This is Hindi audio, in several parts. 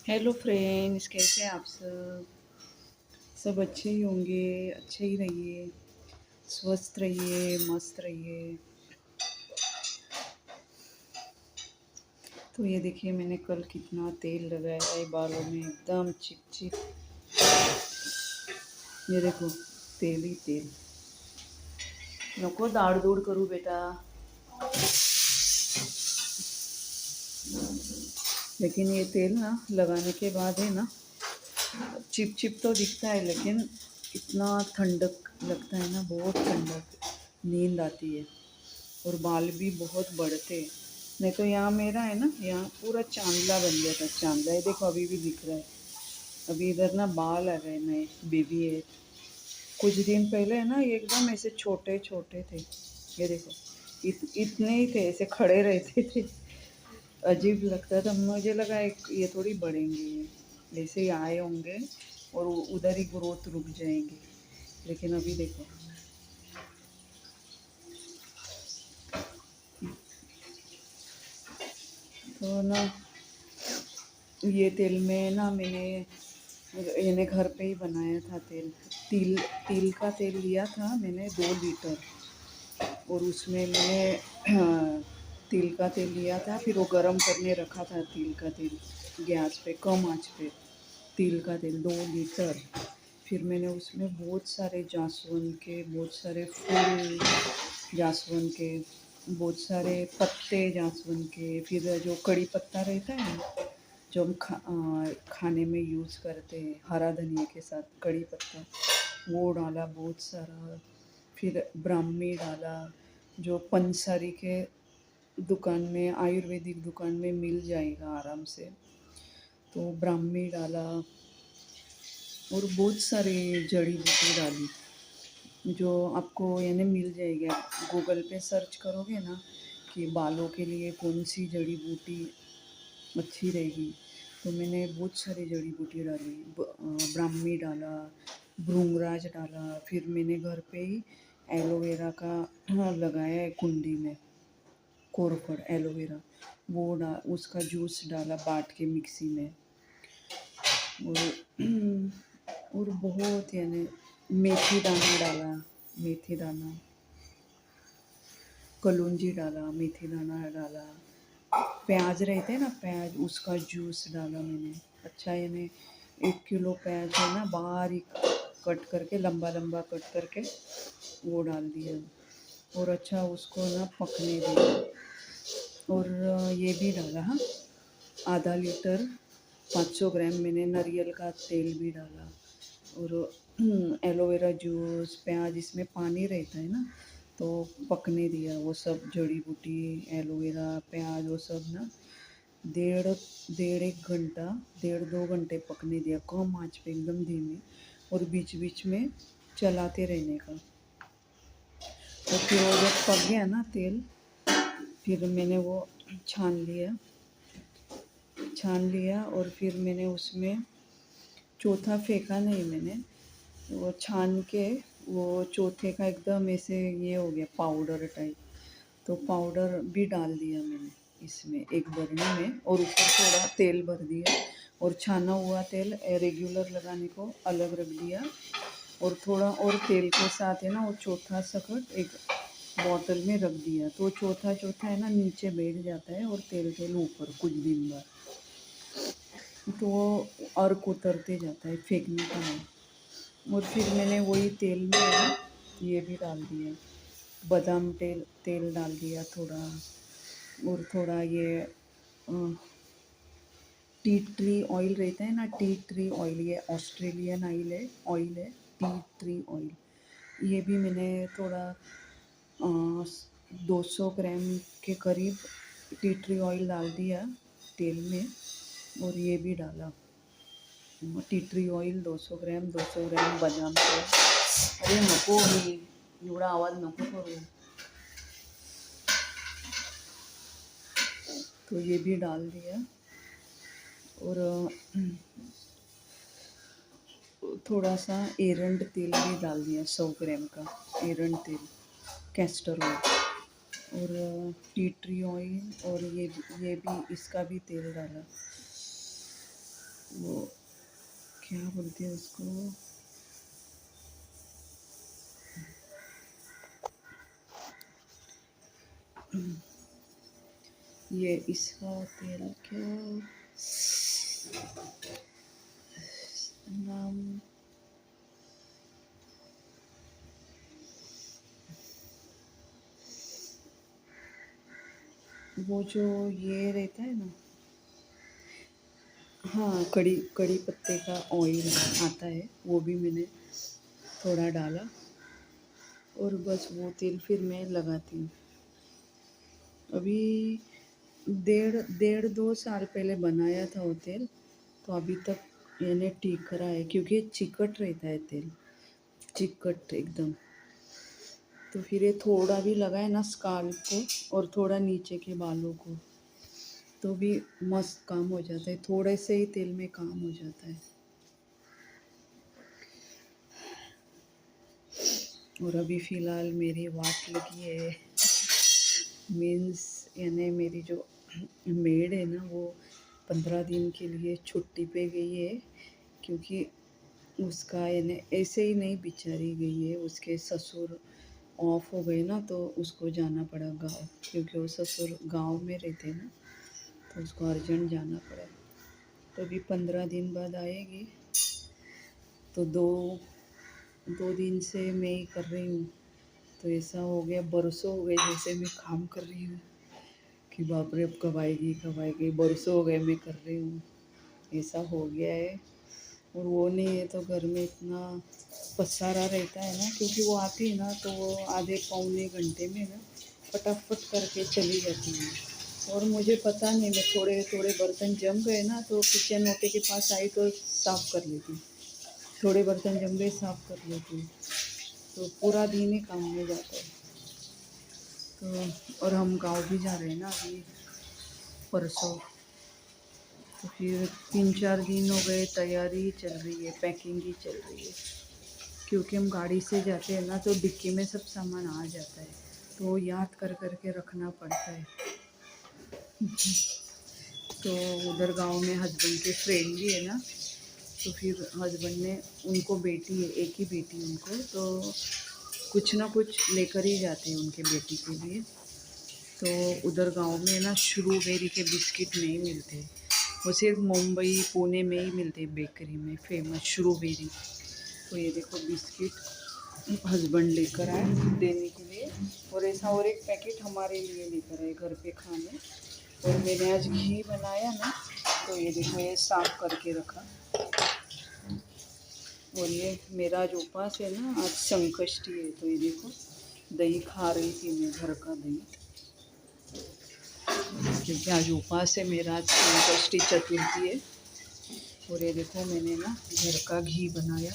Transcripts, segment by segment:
हेलो फ्रेंड्स, कैसे हैं आप सब। सब अच्छे ही होंगे, अच्छे ही रहिए, स्वस्थ रहिए, मस्त रहिए। तो ये देखिए, मैंने कल कितना तेल लगाया है बालों में, एकदम चिप चिप। ये देखो, तेल ही तेल। नको दाड़ दूड़ करूँ बेटा, लेकिन ये तेल ना लगाने के बाद है ना, चिप चिप तो दिखता है, लेकिन इतना ठंडक लगता है ना, बहुत ठंडक, नींद आती है और बाल भी बहुत बढ़ते हैं। नहीं तो यहाँ मेरा है ना, यहाँ पूरा चांदला बन गया था, चांदला। ये देखो अभी भी दिख रहा है। अभी इधर ना बाल आ गए नए, बेबी है। कुछ दिन पहले है ना, ये एकदम ऐसे छोटे छोटे थे। ये देखो, इतने ही थे, ऐसे खड़े रहते थे। अजीब लगता था, मुझे लगा एक ये थोड़ी बढ़ेंगे, ये ऐसे ही आए होंगे और उधर ही ग्रोथ रुक जाएंगे। लेकिन अभी देखो, तो ना ये तेल में ना मैंने घर पे ही बनाया था तेल। तिल तिल का तेल लिया था मैंने 2 लीटर, और उसमें मैंने तिल का तेल लिया था, फिर वो गरम करने रखा था तिल का तेल गैस पे, कम आंच पे। तिल का तेल 2 लीटर। फिर मैंने उसमें बहुत सारे जासवन के, बहुत सारे फूल जासवन के, बहुत सारे पत्ते जासवन के, फिर जो कड़ी पत्ता रहता है ना, जो हम खाने में यूज़ करते हैं हरा धनिया के साथ, कड़ी पत्ता, वो डाला बहुत सारा। फिर ब्राह्मी डाला, जो पंसारी के दुकान में, आयुर्वेदिक दुकान में मिल जाएगा आराम से। तो ब्राह्मी डाला और बहुत सारे जड़ी बूटी डाली, जो आपको यानी मिल जाएगा। गूगल पे सर्च करोगे ना कि बालों के लिए कौन सी जड़ी बूटी अच्छी रहेगी, तो मैंने बहुत सारी जड़ी बूटी डाली। ब्राह्मी डाला, भृंगराज डाला, फिर मैंने घर पे ही एलोवेरा का लगाया है कुंडी में, कोरफड एलोवेरा, वो उसका जूस डाला बाट के मिक्सी में। और और बहुत यानी मेथी दाना डाला, मेथी दाना, कलौंजी डाला, मेथी दाना डाला, प्याज रहते हैं ना, प्याज, उसका जूस डाला मैंने। अच्छा, यानी 1 किलो प्याज है ना, बारीक कट करके, लंबा लंबा कट करके वो डाल दिया, और अच्छा उसको ना पकने दिया। और ये भी डाला, हाँ, आधा लीटर 500 ग्राम मैंने नारियल का तेल भी डाला। और एलोवेरा जूस, प्याज, इसमें पानी रहता है ना, तो पकने दिया वो सब जड़ी बूटी, एलोवेरा, प्याज, वो सब ना डेढ़ डेढ़ 1 घंटा, 1.5 2 घंटे पकने दिया, कम आंच पे, एकदम धीमी, और बीच बीच में चलाते रहने का। तो फिर वो जब पक गया ना तेल, फिर मैंने वो छान लिया, छान लिया। और फिर मैंने उसमें चौथा फेंका नहीं मैंने, वो छान के, वो चौथे का एकदम ऐसे ये हो गया पाउडर टाइप, तो पाउडर भी डाल दिया मैंने इसमें एक बरनी में, और ऊपर थोड़ा तेल भर दिया, और छाना हुआ तेल रेगुलर लगाने को अलग रख दिया, और थोड़ा और तेल के साथ है ना, वो चौथा सकट एक बॉटल में रख दिया। तो चौथा चौथा है ना नीचे बैठ जाता है, और तेल तेल ऊपर कुछ दिन बाद, तो वो अर्क उतरते जाता है, फेंकने का नहीं। और फिर मैंने वही तेल में ये भी डाल दिया, बादाम तेल तेल डाल दिया थोड़ा, और थोड़ा ये टी ट्री ऑयल रहता है ना, टी ट्री ऑयल, ये ऑस्ट्रेलियन ऑयल है, टी ट्री ऑयल। ये भी मैंने थोड़ा 200 ग्राम के करीब टी ट्री ऑयल डाल दिया तेल में, और ये भी डाला टी ट्री ऑयल 200 ग्राम, 200 ग्राम बादाम तेल। अरे नको, मी एवढा आवाज नको करू। तो ये भी डाल दिया, और थोड़ा सा एरंड तेल भी डाल दिया, 100 ग्राम का एरंड तेल, कैस्टर ऑयल, और टी ट्री ऑयल, और ये भी इसका भी तेल डाला। क्या बोलते हैं उसको, ये इसका तेल क्या नाम, वो जो ये रहता है ना, हाँ कड़ी कड़ी पत्ते का ऑयल आता है, वो भी मैंने थोड़ा डाला और बस वो तेल फिर मैं लगाती हूँ। अभी डेढ़ डेढ़ 2 साल पहले बनाया था वो तेल, तो अभी तक यानी टिक रहा है क्योंकि चिकट रहता है तेल, चिकट एकदम। तो फिर ये थोड़ा भी लगाए ना स्काल्प को और थोड़ा नीचे के बालों को, तो भी मस्त काम हो जाता है, थोड़े से ही तेल में काम हो जाता है। और अभी फ़िलहाल मेरी वाट लगी है, मीन्स यानी मेरी जो मेड है ना, वो 15 दिन के लिए छुट्टी पे गई है, क्योंकि उसका यानी ऐसे ही नहीं बेचारी गई है, उसके ससुर ऑफ हो गए ना, तो उसको जाना पड़ा गाँव, क्योंकि वो ससुर गाँव में रहते ना, तो उसको अर्जेंट जाना पड़ा। तो अभी 15 दिन बाद आएगी, तो दो 2 दिन से मैं ही कर रही हूँ। तो ऐसा हो गया, बरसों हो गए जैसे मैं काम कर रही हूँ कि बाप रे अब कब आएगी कब आएगी, बरसों हो गए मैं कर रही हूँ, ऐसा हो गया है। और वो नहीं है तो घर में इतना पसारा रहता है ना, क्योंकि वो आती है ना तो वो आधे पौने घंटे में ना फटाफट करके चली जाती है। और मुझे पता नहीं, मैं थोड़े थोड़े बर्तन जम गए ना तो किचन ओटे के पास आई तो साफ़ कर लेती, थोड़े बर्तन जम गए साफ़ कर लेती, तो पूरा दिन ही काम में जाता है। तो और हम गाँव भी जा रहे हैं ना अभी परसों, तो फिर 3-4 दिन हो गए, तैयारी ही चल रही है, पैकिंग ही चल रही है, क्योंकि हम गाड़ी से जाते हैं ना तो डिक्की में सब सामान आ जाता है, तो याद कर कर के रखना पड़ता है। तो उधर गांव में हस्बैंड के फ्रेंड भी है ना, तो फिर हस्बैंड ने, उनको बेटी है, एक ही बेटी उनको, तो कुछ ना कुछ लेकर ही जाते हैं उनके बेटी के लिए। तो उधर गांव में ना स्ट्रॉबेरी के बिस्किट नहीं मिलते, वो सिर्फ मुंबई पुणे में ही मिलते, बेकरी में फेमस स्ट्रॉबेरी। तो ये देखो बिस्किट हस्बैंड लेकर आए देने के लिए, और ऐसा और एक पैकेट हमारे लिए लेकर आए घर पे खाने। और मैंने आज घी बनाया ना, तो ये देखो ये साफ करके रखा। और ये मेरा आज उपवास है ना, आज संकष्टी है, तो ये देखो दही खा रही थी मैं, घर का दही, क्योंकि आज उपवास है मेरा, आज संकष्टी चतुर्थी है। और ये देखो मैंने ना घर का घी बनाया,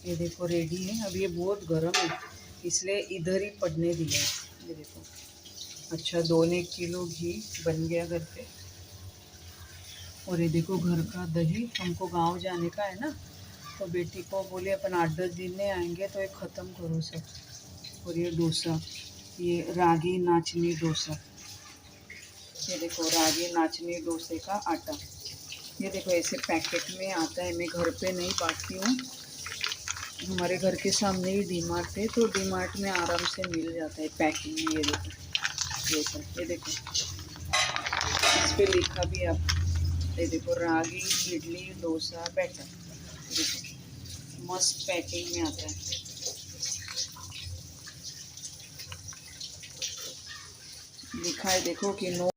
ये देखो रेडी है। अब ये बहुत गर्म है इसलिए इधर ही पड़ने दिया है, ये देखो। अच्छा 2-1 किलो घी बन गया घर पे। और ये देखो घर का दही, हमको गांव जाने का है ना, तो बेटी को बोले अपन 8-10 दिन में आएंगे तो ये ख़त्म करो सब। और ये डोसा, ये रागी नाचनी डोसा, ये देखो रागी नाचनी डोसे का आटा, ये देखो ऐसे पैकेट में आता है। मैं घर पे नहीं बांटती हूँ, हमारे घर के सामने ही डी मार्ट है, तो डी मार्ट में आराम से मिल जाता है पैकिंग में। ये देखो ये सब, ये देखो इस पर लिखा भी आप, ये देखो रागी इडली डोसा बैटर, देखो मस्त पैकिंग में आता है। लिखा है देखो कि नो